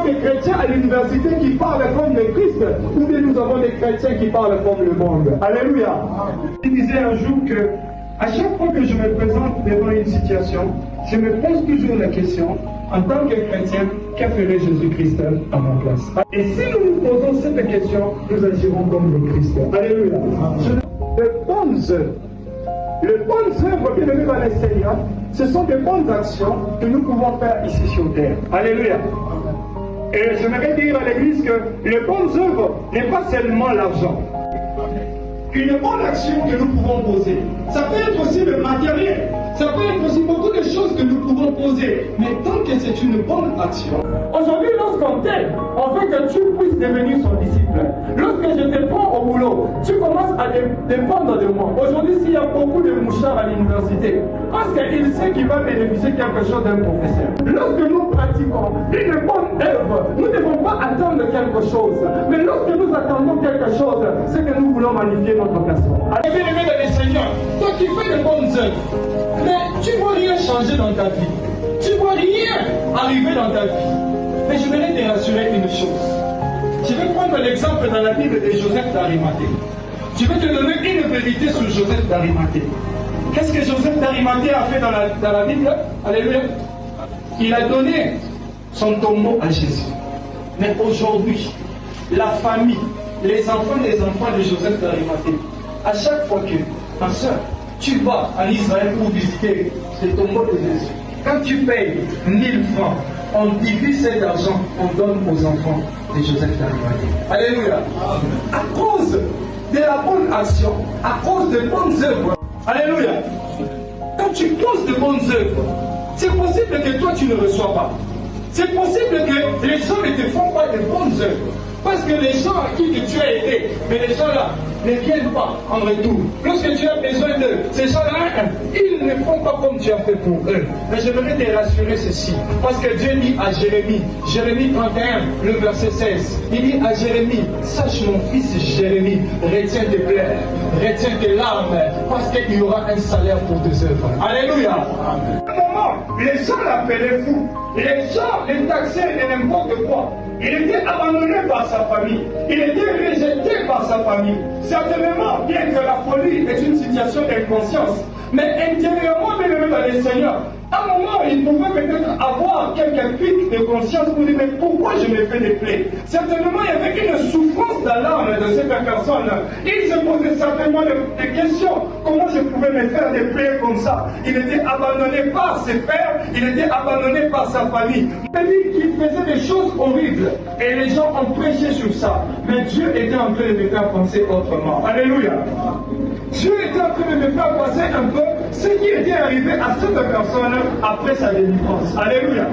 avons des chrétiens à l'université qui parlent comme le Christ, ou bien nous avons des chrétiens qui parlent comme le monde. Alléluia. Je disais un jour que à chaque fois que je me présente devant une situation, je me pose toujours la question, en tant que chrétien, qu'a ferait Jésus-Christ à ma place? Et si nous nous posons cette question, nous agirons comme le Christ. Alléluia. Les bonnes œuvres, bien aimés dans le Seigneur, ce sont des bonnes actions que nous pouvons faire ici sur terre. Alléluia. Et j'aimerais dire à l'Église que les bonnes œuvres n'est pas seulement l'argent. Une bonne action que nous pouvons poser, ça peut être aussi le matériel, ça peut être aussi beaucoup de choses que nous pouvons poser, mais tant que c'est une bonne action. Aujourd'hui, lorsqu'on t'aide, on veut que tu puisses devenir son disciple. Lorsque je te prends au boulot, tu commences à dépendre de moi. Aujourd'hui, s'il y a beaucoup de mouchards à l'université, parce qu'il sait qu'il va bénéficier quelque chose d'un professeur. Lorsque nous pratiquons une bonne œuvre, nous ne devons pas attendre quelque chose. Mais lorsque nous attendons quelque chose, c'est que nous voulons magnifier notre personne. Allez, bien aimé dans le Seigneur, toi qui fais de bonnes œuvres, mais tu ne vois rien changer dans ta vie. Tu ne vois rien arriver dans ta vie. Mais je voulais te rassurer une chose. Je vais prendre l'exemple dans la Bible de Joseph d'Arimathée. Je vais te donner une vérité sur Joseph d'Arimathée. Qu'est-ce que Joseph d'Arimathée a fait dans la Bible? Alléluia. Il a donné son tombeau à Jésus. Mais aujourd'hui, la famille, les enfants de Joseph d'Arimathée, à chaque fois que, ma soeur, tu vas en Israël pour visiter le tombeau de Jésus, quand tu payes 1000 francs, on divise cet argent, on donne aux enfants de Joseph d'Arimathée. Alléluia. À cause de la bonne action, à cause de bonnes œuvres. Alléluia. Quand tu poses de bonnes œuvres, c'est possible que toi tu ne reçois pas. C'est possible que les gens ne te font pas de bonnes œuvres. Parce que les gens à qui tu as aidé, mais les gens-là ne viennent pas en retour. Lorsque tu as besoin d'eux, ces gens-là, ils ne font pas comme tu as fait pour eux. Mais j'aimerais te rassurer ceci. Parce que Dieu dit à Jérémie 31, le verset 16, il dit à Jérémie, sache mon fils Jérémie, retiens tes plaies, retiens tes larmes, parce qu'il y aura un salaire pour tes œuvres. Alléluia. À un moment, les gens l'appelaient fou. Les gens les taxaient de n'importe quoi. Il était abandonné par sa famille. Il était rejeté par sa famille. Certainement, bien que la folie est une situation d'inconscience, mais intérieurement, bien aimé dans le Seigneur, à un moment, il pouvait peut-être avoir quelques pics de conscience pour dire, mais pourquoi je me fais des plaies? Certainement, il y avait une souffrance dans l'âme de cette personne. Il se posait certainement des questions. Comment je pouvais me faire des plaies comme ça? Il était abandonné par ses pères, il était abandonné par sa famille. Il dit qu'il faisait des choses horribles. Et les gens ont prêché sur ça. Mais Dieu était en train de me faire penser autrement. Alléluia. Dieu était en train de me faire penser un peu ce qui était arrivé à cette personne après sa délivrance. Alléluia.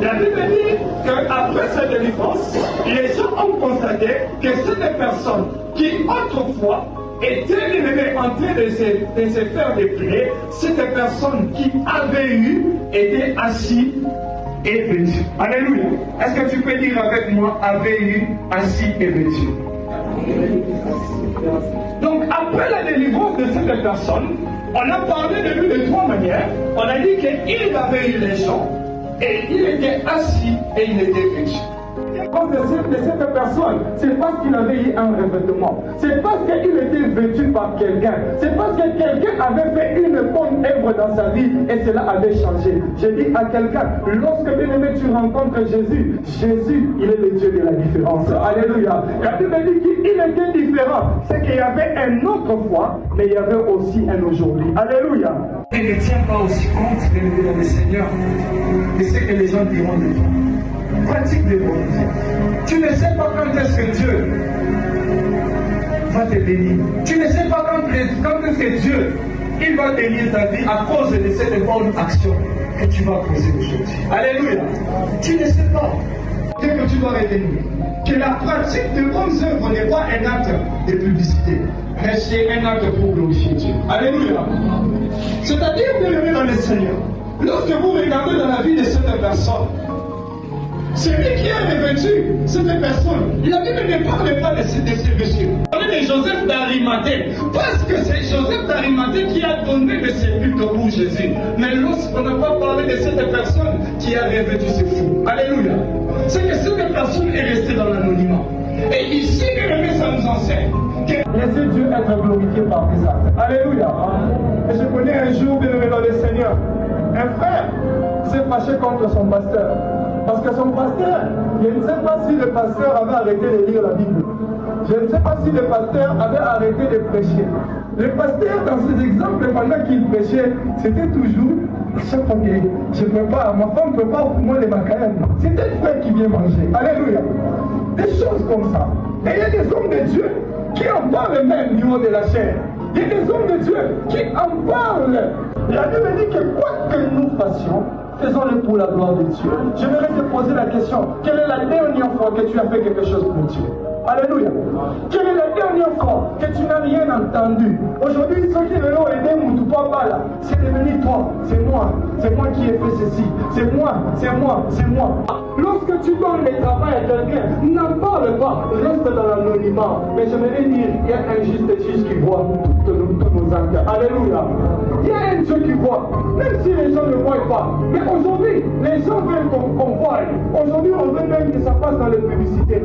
La Bible dit qu'après sa délivrance, les gens ont constaté que cette personne qui autrefois était en train de se faire des plaies, cette personne qui avait eu était assis et vêtu. Alléluia. Est-ce que tu peux dire avec moi, avait eu, assis et vêtu? Donc après la délivrance de cette personne, on a parlé de lui de trois manières. On a dit qu'il avait eu les gens, et il était assis et il était vêtu. De cette personne, c'est parce qu'il avait eu un revêtement. C'est parce qu'il était vêtu par quelqu'un. C'est parce que quelqu'un avait fait une bonne œuvre dans sa vie et cela avait changé. Je dis à quelqu'un, lorsque bien aimé tu rencontres Jésus, Jésus, il est le Dieu de la différence. Alléluia. La Bible dit qu'il était différent. C'est qu'il y avait un autre foi, mais il y avait aussi un aujourd'hui. Alléluia. Il ne tient pas aussi compte, bien aimé dans le Seigneur, de ce que les gens diront de toi. Pratique des bonnes œuvres. Tu ne sais pas quand est-ce que Dieu va te bénir. Tu ne sais pas quand est-ce que Dieu il va bénir ta vie à cause de cette bonne action que tu vas poser aujourd'hui. Alléluia. Tu ne sais pas. Ce que tu dois retenir, que la pratique de bonnes œuvres n'est pas un acte de publicité, mais c'est un acte pour glorifier Dieu. Alléluia. C'est-à-dire de lever dans le Seigneur. Lorsque vous regardez dans la vie de cette personne, celui qui a revêtu cette personne, la Bible ne parle pas de ces vêtures. On parle de Joseph d'Arimathée, parce que c'est Joseph d'Arimathée qui a donné le sépulcre pour Jésus. Mais lorsqu'on n'a pas parlé de cette personne qui a revêtu ce fou. Alléluia. C'est que cette personne est restée dans l'anonymat. Et ici, bien aimé, ça nous enseigne. Laissez Dieu être glorifié par tes actes. Alléluia. Et je connais un jour, bien aimé dans le Seigneur, un frère s'est fâché contre son pasteur. Parce que son pasteur, je ne sais pas si le pasteur avait arrêté de lire la Bible. Je ne sais pas si le pasteur avait arrêté de prêcher. Le pasteur, dans ses exemples, pendant qu'il prêchait, c'était toujours, à chaque fois que je prépare, ma femme prépare pour moi les macaroons. C'était le frère qui vient manger. Alléluia. Des choses comme ça. Et il y a des hommes de Dieu qui en parlent même du haut de la chair. Il y a des hommes de Dieu qui en parlent. La Bible dit que quoi que nous fassions, faisons-le pour la gloire de Dieu. J'aimerais te poser la question, quelle est la dernière fois que tu as fait quelque chose pour Dieu? Alléluia. Quelle est la dernière fois que tu n'as rien entendu? Aujourd'hui, ceux qui l'ont aidé, Moutoupa là, c'est devenu toi, c'est moi qui ai fait ceci, c'est moi. Lorsque tu donnes le travail à quelqu'un, n'en parle pas, reste dans l'anonymat. Mais j'aimerais dire, il y a un juste juge qui voit tous nos actes. Alléluia. Il y a un Dieu qui voit, même si les gens ne voient pas. Mais aujourd'hui, les gens veulent qu'on voie. Aujourd'hui, on veut même que ça passe dans les publicités.